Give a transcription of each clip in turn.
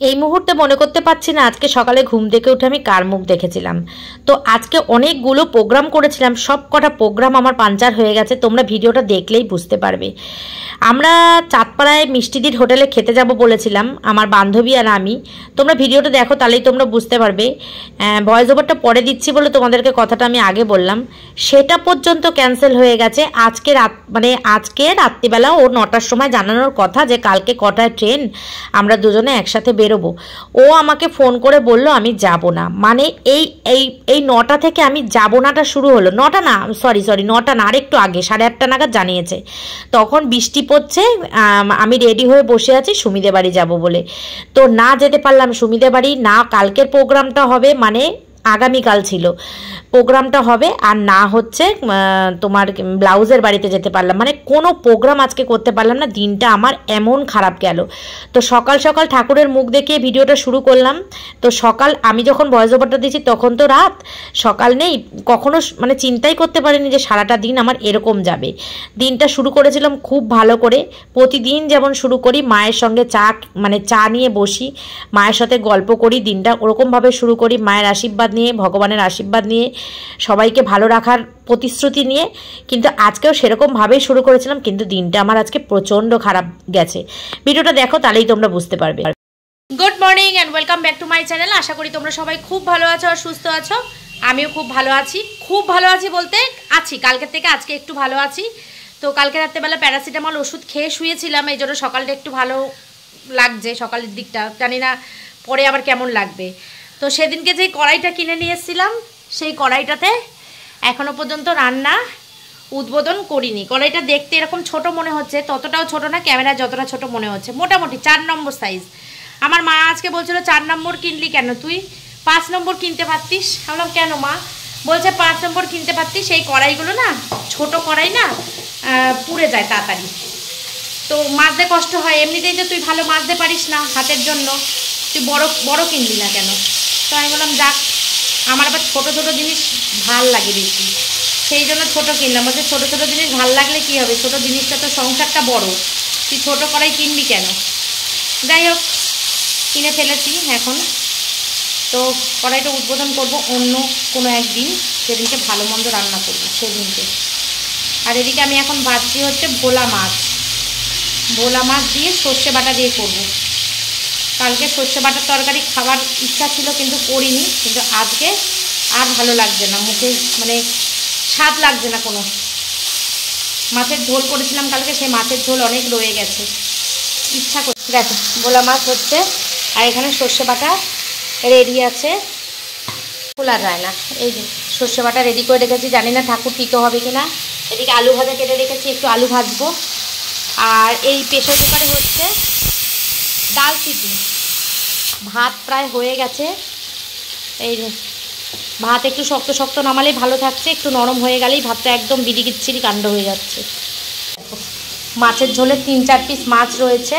এই মুহূর্তে মনে করতে পারছি না আজকে সকালে ঘুম থেকে উঠে আমি কার মুখ দেখেছিলাম। তো আজকে অনেকগুলো প্রোগ্রাম করেছিলাম, সব কটা প্রোগ্রাম আমার পাঞ্চার হয়ে গেছে। তোমরা ভিডিওটা দেখলেই বুঝতে পারবে। আমরা চাঁদপাড়ায় মিষ্টিদির হোটেলে খেতে যাব বলেছিলাম, আমার বান্ধবী আর আমি। তোমরা ভিডিওটা দেখো, তাহলেই তোমরা বুঝতে পারবে। ভয়েস ওভারটা পরে দিচ্ছি বলে তোমাদেরকে কথাটা আমি আগে বললাম। সেটা পর্যন্ত ক্যান্সেল হয়ে গেছে। আজকে রাত্রিবেলা ও 9টার সময় জানানোর কথা যে কালকে কটায় ট্রেন, আমরা দুজনে একসাথে বেরোবো। ও আমাকে ফোন করে বলল আমি যাব না। মানে এই এই এই 9টা থেকে আমি যাব নাটা শুরু হলো। 9টা না, সরি 9টা না, আরেকটু আগে 8:30 নাগাদ জানিয়েছে। তখন বৃষ্টি পড়ছে, আমি রেডি হয়ে বসে আছি সুমিদে বাড়ি যাব বলে। তো না যেতে পারলাম সুমিদে বাড়ি, না কালকের প্রোগ্রামটা হবে, মানে আগামীকাল ছিল প্রোগ্রামটা হবে, আর না হচ্ছে তোমার ব্লাউজের বাড়িতে যেতে পারলাম। মানে কোনো প্রোগ্রাম আজকে করতে পারলাম না। দিনটা আমার এমন খারাপ গেল। তো সকাল সকাল ঠাকুরের মুখ দেখিয়ে ভিডিওটা শুরু করলাম। তো সকাল আমি যখন ভয়েস ওভারটা দিচ্ছি তখন তো রাত, সকাল নেই। কখনো মানে চিন্তাই করতে পারিনি যে সারাটা দিন আমার এরকম যাবে। দিনটা শুরু করেছিলাম খুব ভালো করে, প্রতিদিন যেমন শুরু করি, মায়ের সঙ্গে চা নিয়ে বসি, মায়ের সাথে গল্প করি। দিনটা ওরকমভাবে শুরু করি, মায়ের আশীর্বাদ নিয়ে, ভগবানের আশীর্বাদ নিয়ে, সবাইকে ভালো রাখার প্রতিশ্রুতি নিয়ে। কিন্তু আজকেও সেরকমভাবেই শুরু করেছিলাম, কিন্তু দিনটা আমার আজকে প্রচণ্ড খারাপ গেছে। ভিডিওটা দেখো, তাহলেই তোমরা বুঝতে পারবে। Good morning and welcome back to my channel. আশা করি তোমরা সবাই খুব ভালো আছো আর সুস্থ আছো। আমিও খুব ভালো আছি। খুব ভালো আছি বলতে আছি, কালকের থেকে আজকে একটু ভালো আছি। তো কালকে রাত্রেবেলা প্যারাসিটামল ওষুধ খেয়ে শুয়েছিলাম, এই জন্য সকালটা একটু ভালো লাগছে। সকালের দিকটা জানি না পরে আবার কেমন লাগবে। তো সেদিনকে যে কড়াইটা কিনে নিয়ে এসেছিলাম, সেই কড়াইটাতে এখনও পর্যন্ত রান্না উদ্বোধন করিনি। কড়াইটা দেখতে এরকম ছোট মনে হচ্ছে, ততটাও ছোট না, ক্যামেরায় যতটা ছোট মনে হচ্ছে, মোটামুটি 4 নম্বর সাইজ। আমার মা আজকে বলছিল 4 নম্বর কিনলি কেন, তুই 5 নম্বর কিনতে পারতিস। বললাম কেন মা? বলছে 5 নম্বর কিনতে পারতিস, সেই কড়াইগুলো না ছোট কড়াই না, পুড়ে যায় তাড়াতাড়ি, তো মাজতে কষ্ট হয়। এমনিতেই তো তুই ভালো মাজতে পারিস না হাতের জন্য, তুই বড় কিনলি না কেন? তো আমি বললাম যাক, আমার আবার ছোটো ছোটো জিনিস ভাল লাগে বেশি, সেই জন্য ছোটো কিনলাম। বলছে ছোটো ছোটো জিনিস ভাল লাগলে কী হবে, ছোটো জিনিসটা তো সংসারটা বড়, তুই ছোটো কড়াই কিনবি কেন? যাই হোক, কিনে ফেলেছি এখন। তো কড়াইটা উদ্বোধন করব অন্য কোনো একদিন, সেদিনকে ভালো মন্দ রান্না করবো সেদিনকে। আর এদিকে আমি এখন ভাজছি হচ্ছে ভোলা মাছ দিয়ে সর্ষে বাটা দিয়ে করব। কালকে সর্ষে বাটার তরকারি খাবার ইচ্ছা ছিল কিন্তু করিনি, কিন্তু আজকে আর ভালো লাগছে না, মুখে মানে স্বাদ লাগছে না কোনো। মাছের ঝোল করেছিলাম কালকে, সেই মাছের ঝোল অনেক রয়ে গেছে, ইচ্ছা করছে। দেখো ভোলা মাছ হচ্ছে, আর এখানে সর্ষে বাটা রেডি আছে। খোলা যায় না, এই যে সর্ষে বাটা রেডি করে রেখেছি, জানি না ঠাকুর টিকে হবে কিনা। এদিকে আলু ভাজা কেটে রেখেছি, একটু আলু ভাজবো। আর এই প্রেসার কুকারে হচ্ছে ডাল সিটি। ভাত প্রায় হয়ে গেছে, এই যে ভাত একটু শক্ত শক্ত নামালেই ভালো থাকছে, একটু নরম হয়ে গেলেই ভাতটা একদম বিড়িগিচ্ছিরি কাণ্ড হয়ে যাচ্ছে। মাছের ঝোলে 3-4 পিস মাছ রয়েছে।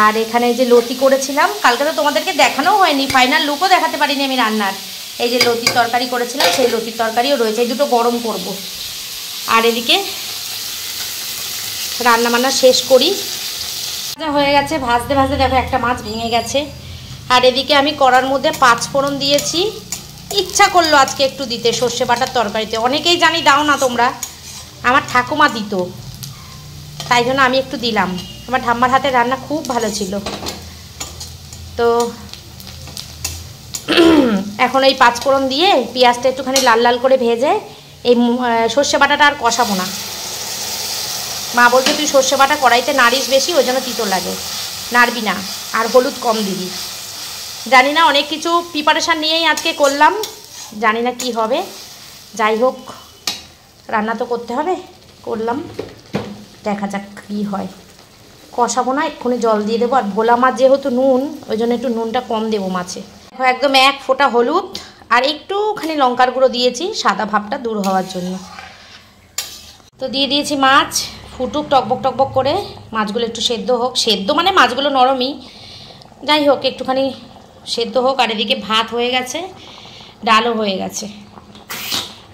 আর এখানে যে লতি করেছিলাম কালকে, তো তোমাদেরকে দেখানো হয়নি, ফাইনাল লুকও দেখাতে পারিনি আমি রান্নার। এই যে লতির তরকারি করেছিলাম, সেই লতির তরকারিও রয়েছে, এই দুটো গরম করব। আর এদিকে রান্না বান্না শেষ করি, হয়ে গেছে। ভাজতে ভাজতে দেখো একটা মাছ ভেঙে গেছে। আর এদিকে আমি কড়ার মধ্যে 5 ফোড়ন দিয়েছি। ইচ্ছা করলো আজকে একটু দিতে সর্ষে বাটার তরকারিতে, অনেকেই জানি দাও না তোমরা, আমার ঠাকুমা দিত, তাই জন্য আমি একটু দিলাম। আমার ঠাম্মার হাতে রান্না খুব ভালো ছিল। তো এখন এই 5 ফোড়ন দিয়ে পেঁয়াজটা একটুখানি লাল লাল করে ভেজে এই সর্ষে বাটাটা আর কষাবো না। মা বলছে তুই সর্ষে বাটা কড়াইতে নাড়িস বেশি, ওই জন্য তিতো লাগে, নাড়বি না, আর হলুদ কম দিবি। জানি না, অনেক কিছু প্রিপারেশান নিয়েই আজকে করলাম, জানি না কি হবে। যাই হোক, রান্না তো করতে হবে, করলাম, দেখা যাক কী হয়। কষাবো না, এক্ষুনি জল দিয়ে দেবো। আর ভোলা মাছ যেহেতু নুন, ওই জন্য একটু নুনটা কম দেবো মাছে। একদম 1 ফোঁটা হলুদ আর একটুখানি লঙ্কার গুঁড়ো দিয়েছি, সাদা ভাবটা দূর হওয়ার জন্য। তো দিয়ে দিয়েছি মাছ, ফুটুক টকবক টকবক করে, মাছগুলো একটু সেদ্ধ হোক। সেদ্ধ মানে মাছগুলো নরমই, যাই হোক একটুখানি সেদ্ধ হোক। আর এদিকে ভাত হয়ে গেছে, ডালও হয়ে গেছে।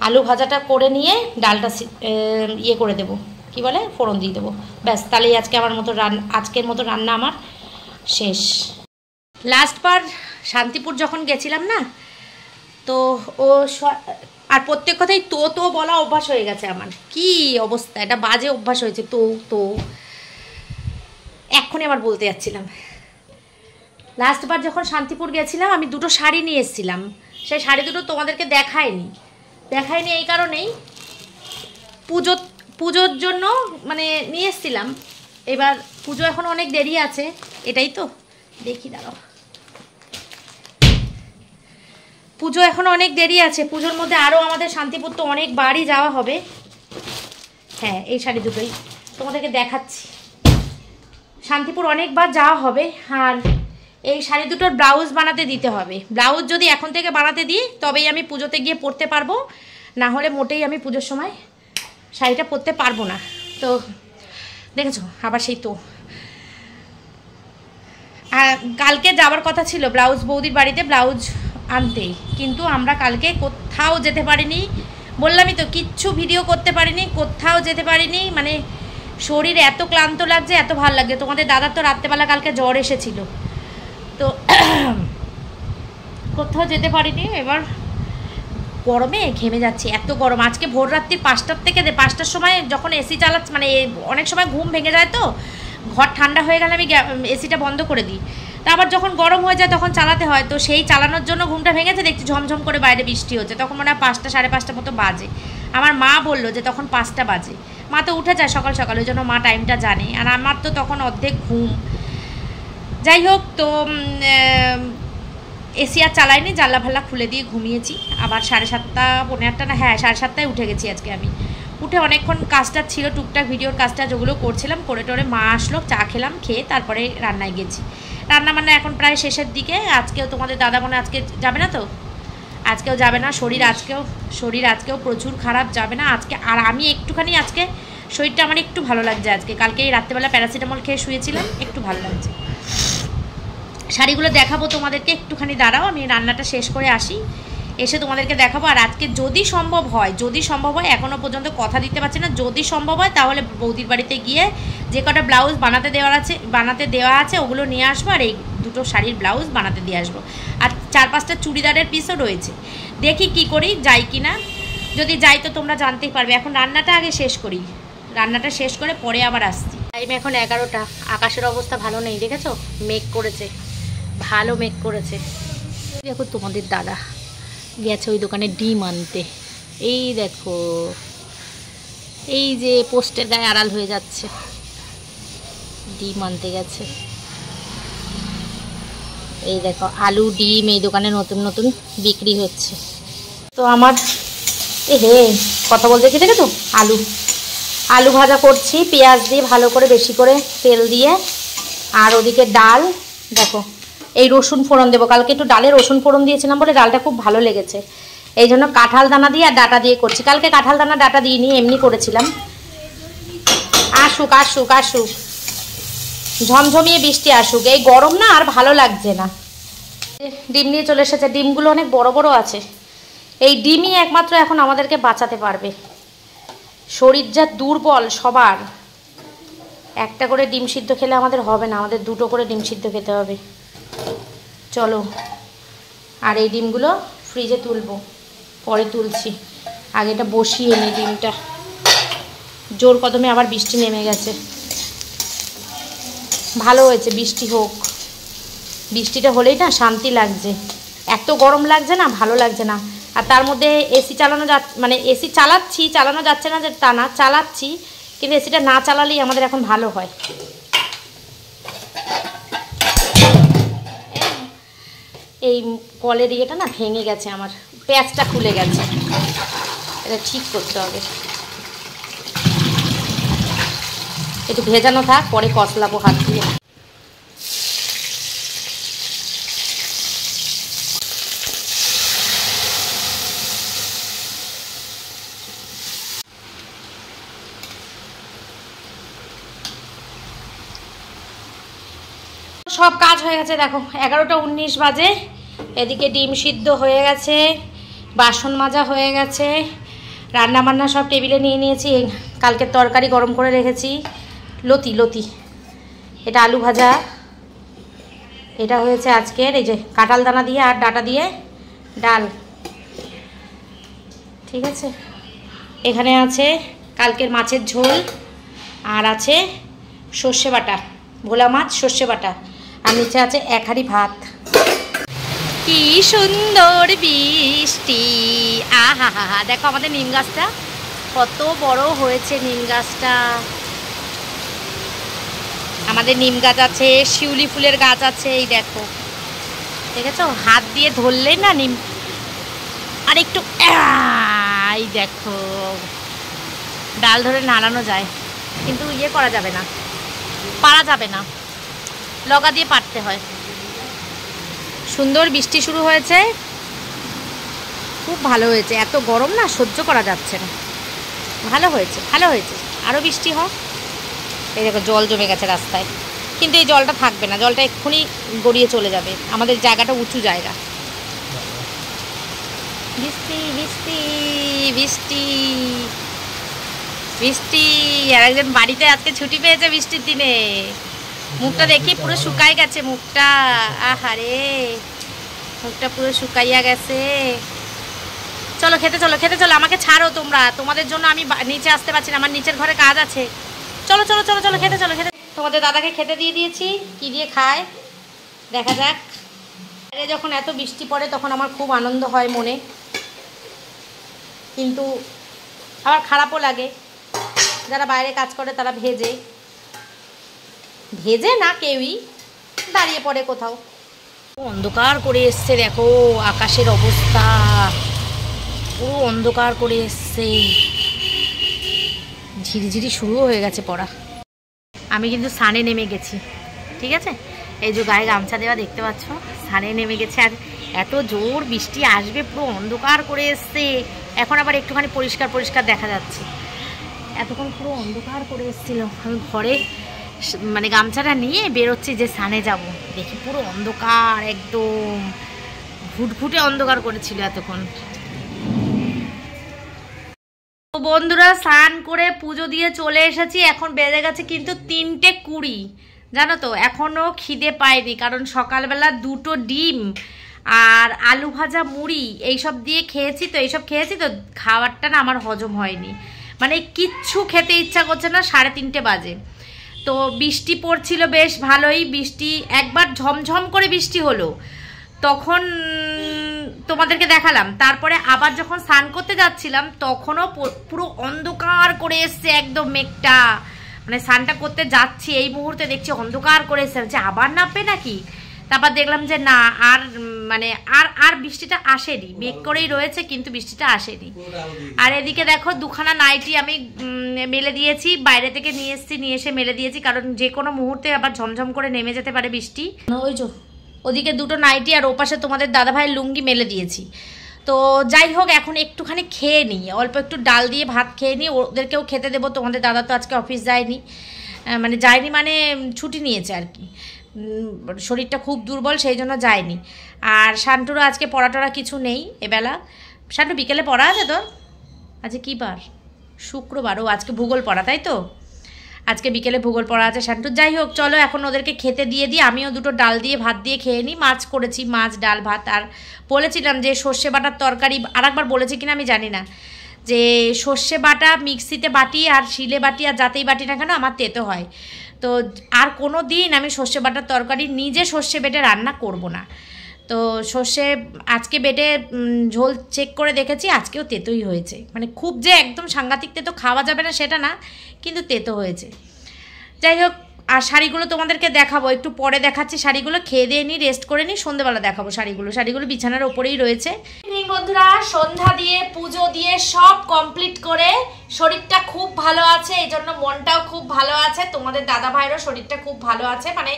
আলু ভাজাটা করে নিয়ে ডালটা ইয়ে করে দেবো, কি বলে, ফোড়ন দিয়ে দেবো, ব্যাস। তাহলেই আজকের মতো রান্না আমার শেষ। লাস্ট বার শান্তিপুর যখন গেছিলাম না, তো ও আর প্রত্যেক কথাই তো তো বলা অভ্যাস হয়ে গেছে আমার। কি অবস্থা, এটা বাজে অভ্যাস হয়েছে তো তো। এক্ষুনি আবার বলতে যাচ্ছিলাম, লাস্ট বার যখন শান্তিপুর গেছিলাম আমি দুটো শাড়ি নিয়ে এসেছিলাম, সেই শাড়ি দুটো তোমাদেরকে দেখায়নি এই কারণেই, পুজোর জন্য মানে নিয়ে এসেছিলাম। এবার পুজো এখন অনেক দেরি আছে, এটাই তো দেখি, দাঁড়াও, পুজো এখন অনেক দেরি আছে, পুজোর মধ্যে আরও আমাদের শান্তিপুর তো অনেক বাড়ি যাওয়া হবে। হ্যাঁ, এই শাড়ি দুটোই তোমাদেরকে দেখাচ্ছি, শান্তিপুর অনেকবার যাওয়া হবে। আর এই শাড়ি দুটোর ব্লাউজ বানাতে দিতে হবে। ব্লাউজ যদি এখন থেকে বানাতে দিই তবেই আমি পুজোতে গিয়ে পরতে পারবো, না হলে মোটেই আমি পুজোর সময় শাড়িটা পরতে পারবো না। তো দেখেছো আবার সেই তো। আর কালকে যাওয়ার কথা ছিল ব্লাউজ বৌদির বাড়িতে ব্লাউজ আনতেই, কিন্তু আমরা কালকে কোথাও যেতে পারিনি, বললামই তো, কিচ্ছু ভিডিও করতে পারিনি, কোথাও যেতে পারিনি। মানে শরীর এত ক্লান্ত লাগছে, এত ভালো লাগছে। তোমাদের দাদার তো রাত্রেবেলা কালকে জ্বর এসেছিল, তো কোথাও যেতে পারিনি। এবার গরমে ঘেমে যাচ্ছি, এত গরম। আজকে ভোর রাত্রি 5টার থেকে 5টার সময় যখন এসি চালাচ্ছি, মানে অনেক সময় ঘুম ভেঙে যায়, তো ঘর ঠান্ডা হয়ে গেলে আমি এসিটা বন্ধ করে দিই, তারপর যখন গরম হয়ে যায় তখন চালাতে হয়, তো সেই চালানোর জন্য ঘুমটা ভেঙেছে। দেখছি ঝমঝম করে বাইরে বৃষ্টি হচ্ছে, তখন মনে হয় 5টা 5:30 মতো বাজে। আমার মা বললো যে তখন 5টা বাজে। মা তো উঠে যায় সকাল সকাল, ওই জন্য মা টাইমটা জানে, আর আমার তো তখন অর্ধেক ঘুম। যাই হোক, তো এসি আর চালাইনি, জানলা ফাল্লা খুলে দিয়ে ঘুমিয়েছি। আবার 7:30 পৌনে 8টা না, হ্যাঁ 7:30টায় উঠে গেছি আজকে আমি। উঠে অনেকক্ষণ কাজটা ছিল, টুকটাক ভিডিওর কাজটা যেগুলো করছিলাম করে টোরে মা আসলো, চা খেলাম, খেয়ে তারপরে রান্নায় গেছি। রান্না বান্না এখন প্রায় শেষের দিকে। আজকেও তোমাদের দাদা মনে আজকে যাবে না, তো আজকেও যাবে না, শরীর আজকেও প্রচুর খারাপ, যাবে না আজকে। আর আমি একটুখানি আজকে শরীরটা আমার একটু ভালো লাগছে আজকে, কালকে রাত্রেবেলা প্যারাসিটামল খেয়ে শুয়েছিলাম, একটু ভালো লাগছে। শাড়িগুলো দেখাবো তোমাদেরকে, একটুখানি দাঁড়াও, আমি রান্নাটা শেষ করে আসি, এসে তোমাদেরকে দেখাবো। আর আজকে যদি সম্ভব হয়, এখনও পর্যন্ত কথা দিতে পারছি না, যদি সম্ভব হয় তাহলে বৌদির বাড়িতে গিয়ে যে কটা ব্লাউজ বানাতে দেওয়া আছে ওগুলো নিয়ে আসবো, আর এই দুটো শাড়ির ব্লাউজ বানাতে দিয়ে আসবো। আর 4-5টা চুড়িদারের পিসও রয়েছে, দেখি কি করি, যাই কি না। যদি যাই তো তোমরা জানতেই পারবে। এখন রান্নাটা আগে শেষ করি, রান্নাটা শেষ করে পরে আবার আসছি। টাইম এখন 11টা, আকাশের অবস্থা ভালো নেই, দেখেছো মেঘ করেছে, ভালো মেঘ করেছে। দেখো তোমাদের দাদা গেছে ওই দোকানে ডিম আনতে, এই দেখো, এই যে পোস্টের গায়ে আড়াল হয়ে যাচ্ছে, ডিম আনতে গেছে। এই দেখো আলু ডিম এই দোকানে নতুন নতুন বিক্রি হচ্ছে। তো আমার কথা বলতে কি, দেখেছো আলু ভাজা করছি পেঁয়াজ দিয়ে, ভালো করে বেশি করে তেল দিয়ে। আর ওদিকে ডাল, দেখো এই রসুন ফোড়ন দেবো, কালকে একটু ডালে রসুন ফোড়ন দিয়েছিলাম বলে ডালটা খুব ভালো লেগেছে, এই জন্য কাঁঠাল দানা দিয়ে আর ডাটা দিয়ে করছি। কালকে কাঁঠাল দানা ডাটা দিইনি, এমনি করেছিলাম। আসুক আসুক আসুক, ঝমঝমিয়ে বৃষ্টি আসুক, এই গরম না আর ভালো লাগছে না। ডিম নিয়ে চলে এসেছে, ডিমগুলো অনেক বড় বড় আছে, এই ডিমই একমাত্র এখন আমাদেরকে বাঁচাতে পারবে। শরীর যা দুর্বল সবার, একটা করে ডিম সিদ্ধ খেলে আমাদের হবে না, আমাদের দুটো করে ডিম সিদ্ধ খেতে হবে। চলো, আর এই ডিমগুলো ফ্রিজে তুলবো, পরে তুলছি, আগে এটা বসিয়ে নিই ডিমটা। জোর কদমে আবার বৃষ্টি নেমে গেছে, ভালো হয়েছে বৃষ্টি হোক, বৃষ্টিটা হলেই না শান্তি লাগছে, এত গরম লাগছে না, ভালো লাগছে না। আর তার মধ্যে এসি চালানো মানে এসি চালানো যাচ্ছে না যে তা না, চালাচ্ছি, কিন্তু এসিটা না চালালেই আমাদের এখন ভালো হয়। এই কলের ইয়েটা না ভেঙে গেছে, আমার প্যাচটা খুলে গেছে, এটা ঠিক করতে হবে। একটু ভেজানো থাক, পরে কষলাবো হাত দিয়ে। সব কাজ হয়ে গেছে, দেখো 11টা 19 বাজে। এদিকে ডিম সিদ্ধ হয়ে গেছে, বাসন মাজা হয়ে গেছে, রান্না বান্না সব টেবিলে নিয়ে নিয়েছি। কালকের তরকারি গরম করে রেখেছি, লতি, এটা আলু ভাজা, এটা হয়েছে আজকের এই যে কাঁঠাল দানা দিয়ে আর ডাটা দিয়ে ডাল, ঠিক আছে। এখানে আছে কালকের মাছের ঝোল, আর আছে সর্ষে বাটা, ভোলা মাছ সর্ষে বাটা, আর নিচে আছে 1 হাঁড়ি ভাত। কি সুন্দর বৃষ্টি, আহা হা হা। দেখো আমাদের নিম গাছটা কত বড় হয়েছে, নিম গাছটা। আমাদের নিম গাছ আছে, শিউলি ফুলের গাছ আছে, এই দেখো দেখেছো, হাত দিয়ে ধরলেই না নিম, আর একটু এই দেখো ডাল ধরে নাড়ানো যায়, কিন্তু ইয়ে করা যাবে না, পারা যাবে না, লগা দিয়ে পারতে হয়। সুন্দর বৃষ্টি শুরু হয়েছে, খুব ভালো হয়েছে। এত গরম না, সহ্য করা যাচ্ছে না। ভালো হয়েছে, ভালো হয়েছে, আরও বৃষ্টি হোক। এই দেখো জল জমে গেছে রাস্তায়, কিন্তু এই জলটা থাকবে না, জলটা এক্ষুনি গড়িয়ে চলে যাবে। আমাদের জায়গাটা উঁচু জায়গা। বৃষ্টি বৃষ্টি বৃষ্টি বৃষ্টি। আর একজন বাড়িতে আজকে ছুটি পেয়েছে বৃষ্টির দিনে। মুখটা দেখি পুরো শুকাই গেছে মুখটা, আহারে মুখটা পুরো শুকাইয়া গেছে। চলো খেতে চলো, খেতে চলো, আমাকে ছাড়ো তোমরা, তোমাদের জন্য আমি নিচে আসতে পারছি না, আমার নিচের ঘরে কাজ আছে। চলো চলো চলো চলো খেতে চলো, খেতে। তোমাদের দাদাকে খেতে দিয়ে দিয়েছি, কি দিয়ে খায় দেখা যাক। আরে যখন এত বৃষ্টি পড়ে তখন আমার খুব আনন্দ হয় মনে, কিন্তু আবার খারাপও লাগে। যারা বাইরে কাজ করে তারা ভেজে ভেজে না, কেউই দাঁড়িয়ে পড়ে কোথাও। অন্ধকার করে এসছে, দেখো আকাশের অবস্থা পুরো অন্ধকার করে এসছে, ঝিরিঝিরি শুরু হয়ে গেছে পড়া। আমি কিন্তু সানে নেমে গেছি, ঠিক আছে। এই যে গায়ে গামছা দেওয়া দেখতে পাচ্ছ, সানে নেমে গেছে। আর এত জোর বৃষ্টি আসবে, পুরো অন্ধকার করে এসছে। এখন আবার একটুখানি পরিষ্কার পরিষ্কার দেখা যাচ্ছে, এতক্ষণ পুরো অন্ধকার করে এসেছিল। আমি ঘরে মানে গামছাটা নিয়ে বেরোচ্ছি যে সানে যাব, দেখি পুরো অন্ধকার, একদম ঘুটঘুটে অন্ধকার করেছিল এতক্ষণ। বন্ধুরা স্নান করে পুজো দিয়ে চলে এসেছি, এখন বেজে গেছে কিন্তু 3:20, জানো তো। এখনও খিদে পাইনি, কারণ সকালবেলা 2টো ডিম আর আলু ভাজা মুড়ি এইসব দিয়ে খেয়েছি, তো এইসব খেয়েছি তো খাবারটা না আমার হজম হয়নি, মানে কিচ্ছু খেতে ইচ্ছা করছে না। 3:30 বাজে, তো বৃষ্টি পড়ছিল বেশ ভালোই। বৃষ্টি একবার ঝমঝম করে বৃষ্টি হলো, তখন তোমাদেরকে দেখালাম। তারপরে আবার যখন স্নান করতে যাচ্ছিলাম তখনও পুরো অন্ধকার করে এসছে একদম মেঘটা, মানে স্নানটা করতে যাচ্ছি এই মুহূর্তে দেখছি অন্ধকার করে এসছে, আবার নামবে নাকি। তারপর দেখলাম যে না, আর মানে আর বৃষ্টিটা আসেনি, মেঘ করেই রয়েছে কিন্তু বৃষ্টিটা আসেনি। আর এদিকে দেখো 2খানা নাইটি আমি মেলে দিয়েছি, বাইরে থেকে নিয়ে এসেছি, নিয়ে এসে মেলে দিয়েছি, কারণ যে কোনো মুহূর্তে আবার ঝমঝম করে নেমে যেতে পারে বৃষ্টি। ওই যে ওদিকে 2টো নাইটি আর ওপাশে তোমাদের দাদাভাইয়ের লুঙ্গি মেলে দিয়েছি। তো যাই হোক, এখন একটুখানি খেয়ে নিই, অল্প একটু ডাল দিয়ে ভাত খেয়ে নিই, ওদেরকেও খেতে দেবো। তোমাদের দাদা তো আজকে অফিস যায়নি, মানে ছুটি নিয়েছে আর কি, শরীরটা খুব দুর্বল সেই জন্য যায়নি। আর শান্টুরও আজকে পড়া কিছু নেই এবেলা। শান্টু বিকেলে পড়া আছে তোর? আজকে কী বার? শুক্রবার। ও আজকে ভূগোল পড়া, তাই তো? আজকে বিকেলে ভূগোল পড়া আছে শান্টুর। যাই হোক চলো এখন ওদেরকে খেতে দিয়ে দিই, আমিও 2টো ডাল দিয়ে ভাত দিয়ে খেয়ে নিই। মাছ করেছি, মাছ ডাল ভাত। আর বলেছিলাম যে সর্ষে বাটার তরকারি, আর একবার বলেছি কিনা আমি জানি না, যে সর্ষে বাটা মিক্সিতে বাটি আর শিলে বাটি আর যাতেই বাটি না কেন আমার তেতো হয়। তো আর কোনো দিন আমি সর্ষে বাটার তরকারি নিজে সর্ষে বেটে রান্না করব না। তো সর্ষে আজকে বেটে ঝোল চেক করে দেখেছি, আজকেও তেতোই হয়েছে। মানে খুব যে একদম সাংঘাতিক তেতো খাওয়া যাবে না সেটা না, কিন্তু তেতো হয়েছে। যাই হোক, আর শাড়িগুলো তোমাদেরকে দেখাবো, একটু পরে দেখাচ্ছি শাড়িগুলো। খেয়ে দিয়ে নিই, রেস্ট করে নিই, সন্ধ্যেবেলা দেখাবো শাড়িগুলো বিছানার ওপরেই রয়েছে। বন্ধুরা সন্ধ্যা দিয়ে পুজো দিয়ে সব কমপ্লিট করে শরীরটা খুব ভালো আছে, এই জন্য মনটাও খুব ভালো আছে। তোমাদের দাদা ভাইয়েরও শরীরটা খুব ভালো আছে, মানে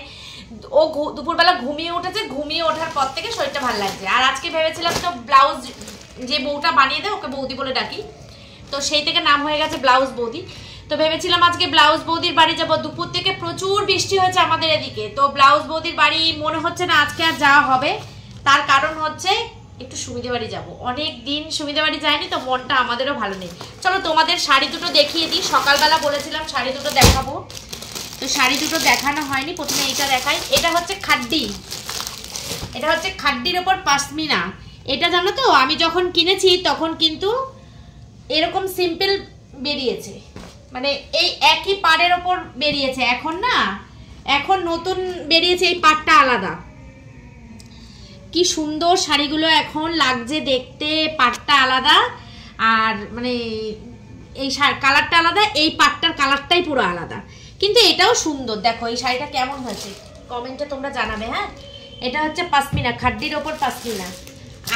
ও দুপুরবেলা ঘুমিয়ে উঠেছে, ঘুমিয়ে ওঠার পর থেকে শরীরটা ভালো লাগছে। আর আজকে ভেবেছিলাম তো ব্লাউজ যে বউটা বানিয়ে দেয়, ওকে বৌদি বলে ডাকি, তো সেই থেকে নাম হয়ে গেছে ব্লাউজ বৌদি। তো ভেবেছিলাম আজকে ব্লাউজ বৌদির বাড়ি যাবো। দুপুর থেকে প্রচুর বৃষ্টি হয়েছে আমাদের এদিকে, তো ব্লাউজ বৌদির বাড়ি মনে হচ্ছে না আজকে আর যাওয়া হবে। তার কারণ হচ্ছে একটু সুমিদের বাড়ি যাবো, অনেক দিন সুমিদের বাড়ি যায়নি, তো মনটা আমাদেরও ভালো নেই। চলো তোমাদের শাড়ি দুটো দেখিয়ে দিই। সকালবেলা বলেছিলাম শাড়ি দুটো দেখাবো, তো শাড়ি দুটো দেখানো হয়নি। প্রথমে এইটা দেখাই, এটা হচ্ছে খাড্ডি, এটা হচ্ছে খাড্ডির ওপর পাশমিনা। এটা জানো তো আমি যখন কিনেছি তখন কিন্তু এরকম সিম্পল বেরিয়েছে, মানে এই একই পাড়ের ওপর বেরিয়েছে। এখন না, এখন নতুন বেরিয়েছে এই পাড়টা আলাদা। কি সুন্দর শাড়িগুলো এখন লাগছে দেখতে, পাড়টা আলাদা আর মানে এই কালারটা আলাদা, এই পাটটার কালারটাই পুরো আলাদা, কিন্তু এটাও সুন্দর। দেখো এই শাড়িটা কেমন হয়েছে কমেন্টে তোমরা জানাবে। হ্যাঁ, এটা হচ্ছে পাশমিনা, খাড্ডির ওপর পাশমিনা।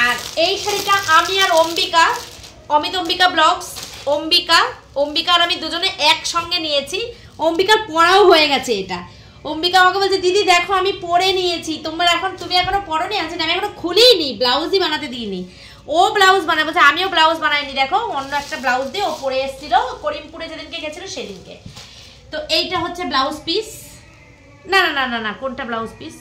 আর এই শাড়িটা আমি আর অম্বিকা, অমিত অম্বিকা ব্লগস, অম্বিকা আর আমি দুজনে একসঙ্গে নিয়েছি। অম্বিকার পরাও হয়ে গেছে এটা। অম্বিকা আমাকে বলছে দিদি দেখো আমি পরে নিয়েছি, তুমি এখনো পরোনি? আছে আমি এখনো খুলিনি, ব্লাউজই বানাতে দিইনি। ও ব্লাউজ বানায় বলছে, আমিও ব্লাউজ বানাইনি। দেখো অন্য একটা ব্লাউজ দিয়ে ও পরে এসেছিল করিমপুরে যেদিনকে গেছিল সেদিনকে। তো এইটা হচ্ছে ব্লাউজ পিস। না না না না, কোনটা ব্লাউজ পিস?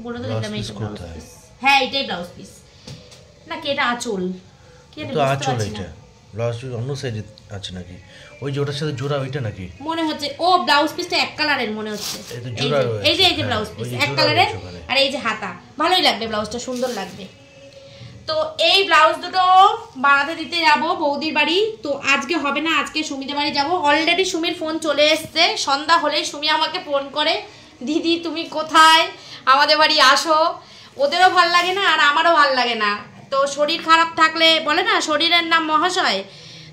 বলে তো দিলাম এইটা ব্লাউজ পিস। হ্যাঁ এটাই ব্লাউজ পিস নাকি এটা আঁচল? কি এটা আঁচল? এটা ব্লাউজ পিস অন্য সাইডে আছে নাকি? ওই যে ওটার সাথে জোড়া ওইটা নাকি মনে হচ্ছে? ও ব্লাউজ পিসটা এক কালারের মনে হচ্ছে। এই যে ব্লাউজ পিস এক কালারের, আর এই যে হাতা। ভালোই লাগবে, ব্লাউজটা সুন্দর লাগবে। তো এই ব্লাউজ দুটো বানাতে দিতে যাবো বৌদির বাড়ি। তো আজকে হবে না, আজকে সুমিদের বাড়ি যাবো। অলরেডি সুমির ফোন চলে এসছে। সন্ধ্যা হলেই সুমি আমাকে ফোন করে, দিদি তুমি কোথায়, আমাদের বাড়ি আসো। ওদেরও ভাল লাগে না আর আমারও ভাল লাগে না। তো শরীর খারাপ থাকলে, বলে না শরীরের নাম মহাশয়,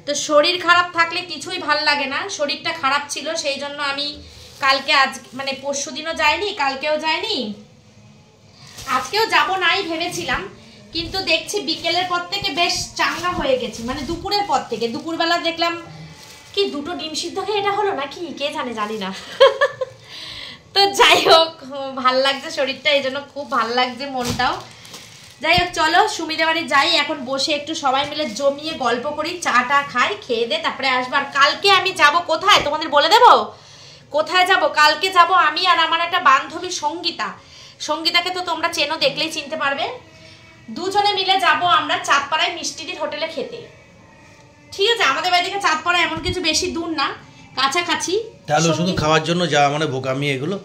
তো শরীর খারাপ থাকলে কিছুই ভাল লাগে না। শরীরটা খারাপ ছিল, সেই জন্য আমি কালকে মানে পরশু দিনও যাইনি, কালকেও যাইনি, আজকেও যাব নাই ভেবেছিলাম। কিন্তু দেখছি বিকেলের পর থেকে বেশ চাঙ্গা হয়ে গেছি, মানে দুপুরের পর থেকে। দুপুরবেলা দেখলাম কি দুটো ডিম সিদ্ধ খেয়ে এটা হলো নাকি কে জানি না। তো যাই হোক ভাল লাগছে শরীরটা, এই জন্য খুব ভাল লাগছে মনটাও। যাই হোক চলো সুমিদের বাড়ি যাই, এখন বসে একটু সবাই মিলে জমিয়ে গল্প করি, চাটা খাই, খেয়ে দে তারপরে আসবো। আর কালকে আমি যাব কোথায় তোমাদের বলে দেবো কোথায় যাব। কালকে যাব আমি আর আমার একটা বান্ধবী সঙ্গীতাকে তো তোমরা চেনো, দেখলেই চিনতে পারবে। দুজনে মিলে যাব আমরা চাঁদপাড়ায় মিষ্টিদির হোটেলে খেতে। ঠিক আছে, আমাদের বাড়ি থেকে চাঁদপাড়া এমন কিছু বেশি দূর না, কাছাকাছি। তাহলে শুধু খাওয়ার জন্য যাওয়া মানে বোকামি এগুলো?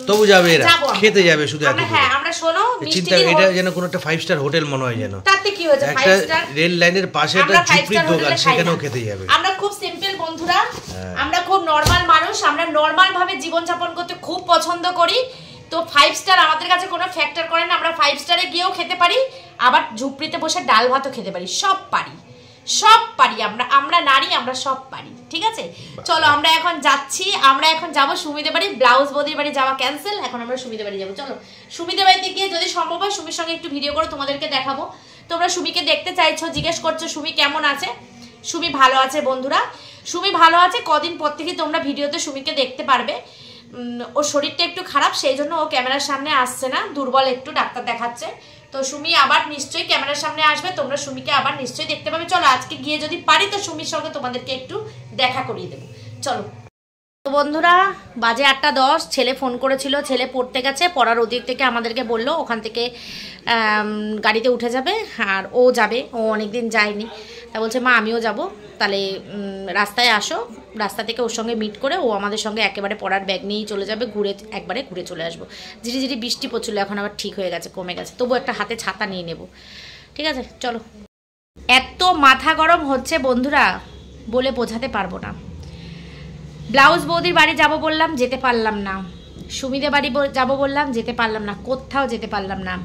তবু যাবে এরা, খেতে যাবে শুধু এত। হ্যাঁ আমরা শোনো চিন্তা, এটা যেন কোনো একটা 5 স্টার হোটেল মনে হয় যেন। তাতে কি হয়েছে, 5 স্টার রেল লাইনের পাশে একটা ঝুপড়ির দোকান, সেখানেও খেতে যাবে। আমরা খুব সিম্পল বন্ধুরা, আমরা খুব নরমাল মানুষ, আমরা নরমাল ভাবে জীবন যাপন করতে খুব পছন্দ করি। তো 5 স্টার আমাদের কাছে কোনো ফ্যাক্টর করে না। আমরা 5 স্টারে গিয়েও খেতে পারি, আবার ঝুপড়িতে বসে ডাল ভাতও খেতে পারি, সব পারি। আমরা নারী, আমরা সব পারি। ঠিক আছে চলো আমরা এখন যাচ্ছি, আমরা এখন যাবো সুমিদের বাড়ি। ব্লাউজ বৌদির বাড়ি যাওয়া ক্যান্সেল, এখন আমরা সুমিদের বাড়ি যাবো। চলো সুমিদের বাড়িতে গিয়ে যদি সম্ভব হয় সুমির সঙ্গে একটু ভিডিও করে তোমাদেরকে দেখাবো। তোমরা সুমিকে দেখতে চাইছো, জিজ্ঞেস করছো সুমি কেমন আছে। সুমি ভালো আছে বন্ধুরা, সুমি ভালো আছে। কদিন পর থেকে তোমরা ভিডিওতে সুমিকে দেখতে পারবে। ওর শরীরটা একটু খারাপ, সেই জন্য ও ক্যামেরার সামনে আসছে না, দুর্বল একটু, ডাক্তার দেখাচ্ছে। তো সুমি আবার নিশ্চয়ই ক্যামেরার সামনে আসবে, তোমরা সুমিকে আবার নিশ্চয়ই দেখতে পাবে। চলো আজকে গিয়ে যদি পারি তো সুমির সঙ্গে তোমাদেরকে একটু দেখা করিয়ে দেবো। চলো তো বন্ধুরা, বাজে 8:10। ছেলে ফোন করেছিল, ছেলে পড়তে গেছে, পড়ার ওদিক থেকে আমাদেরকে বললো ওখান থেকে গাড়িতে উঠে যাবে, আর ও যাবে, ও অনেকদিন যায়নি। তা বলছে মা আমিও যাব, তাহলে রাস্তায় আসো, রাস্তা থেকে ওর সঙ্গে মিট করে ও আমাদের সঙ্গে একেবারে পড়ার ব্যাগ নিয়েই চলে যাবে, একবারে ঘুরে চলে আসবো। ঝিরিঝিরি বৃষ্টি পড়ছিল, এখন আবার ঠিক হয়ে গেছে, কমে গেছে, তবু একটা হাতে ছাতা নিয়ে নেব। ঠিক আছে চলো। এত মাথা গরম হচ্ছে বন্ধুরা, বলে বোঝাতে পারবো না। ব্লাউজ বৌদির বাড়ি যাব বললাম, যেতে পারলাম না। সুমিদের বাড়ি যাব বললাম, যেতে পারলাম না, কোথাও যেতে পারলাম না।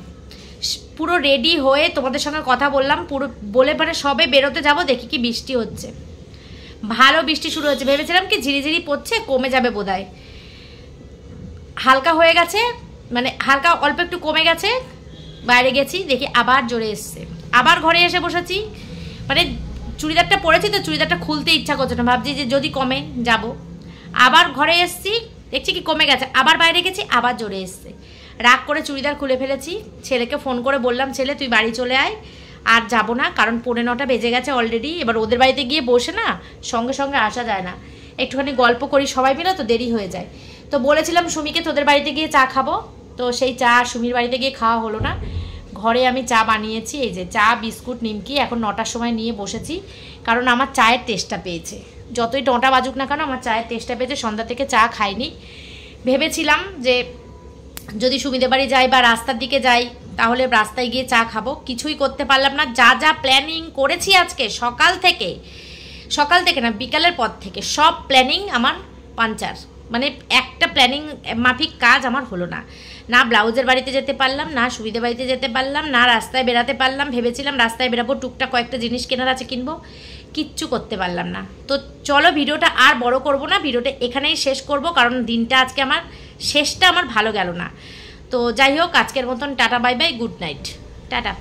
পুরো রেডি হয়ে তোমাদের সঙ্গে কথা বললাম, পুরো বলে মানে সবে বেরোতে যাব, দেখি কি বৃষ্টি হচ্ছে, ভালো বৃষ্টি শুরু হচ্ছে। ভেবেছিলাম কি ঝিরিঝিরি পড়ছে, কমে যাবে বোধহয়, হালকা হয়ে গেছে, মানে হালকা অল্প একটু কমে গেছে। বাইরে গেছি দেখি আবার জোরে এসছে, আবার ঘরে এসে বসেছি। মানে চুড়িদারটা পরেছি তো চুড়িদারটা খুলতে ইচ্ছা করছে না, ভাবছি যে যদি কমে যাব। আবার ঘরে এসছি, দেখছি কি কমে গেছে, আবার বাইরে গেছি, আবার জোরে এসছে। রাগ করে চুড়িদার খুলে ফেলেছি। ছেলেকে ফোন করে বললাম, ছেলে তুই বাড়ি চলে আয়, আর যাব না, কারণ 9:45 বেজে গেছে অলরেডি। এবার ওদের বাড়িতে গিয়ে বসে না সঙ্গে সঙ্গে আসা যায় না, একটুখানি গল্প করি সবাই মিলে, তো দেরি হয়ে যায়। তো বলেছিলাম সুমিকে তোদের বাড়িতে গিয়ে চা খাবো, তো সেই চা সুমির বাড়িতে গিয়ে খাওয়া হলো না। ঘরে আমি চা বানিয়েছি, এই যে চা বিস্কুট নিমকি, এখন 9টার সময় নিয়ে বসেছি, কারণ আমার চায়ের টেস্টটা পেয়েছে। যতই 9টা বাজুক না কেন আমার চায়ের টেস্টটা পেয়েছে। সন্ধ্যা থেকে চা খাইনি, ভেবেছিলাম যে যদি সুমিদের বাড়ি যাই বা রাস্তার দিকে যাই তাহলে রাস্তায় গিয়ে চা খাবো, কিছুই করতে পারলাম না। যা যা প্ল্যানিং করেছি আজকে সকাল থেকে না বিকালের পর থেকে সব প্ল্যানিং আমার পাঞ্চার, মানে একটা প্ল্যানিং মাফিক কাজ আমার হলো না। না ব্লাউজের বাড়িতে যেতে পারলাম, না সুবিধা বাড়িতে যেতে পারলাম, না রাস্তায় বেরাতে পারলাম। ভেবেছিলাম রাস্তায় বেরাবো, টুকটাক কয়েকটা জিনিস কেনার আছে কিনবো, কিচ্ছু করতে পারলাম না। তো চলো ভিডিওটা আর বড় করব না, ভিডিওটা এখানেই শেষ করব, কারণ দিনটা আজকে আমার শেষটা আমার ভালো গেল না। তো যাই হোক, আজকের মতন tata bye bye, good night, tata.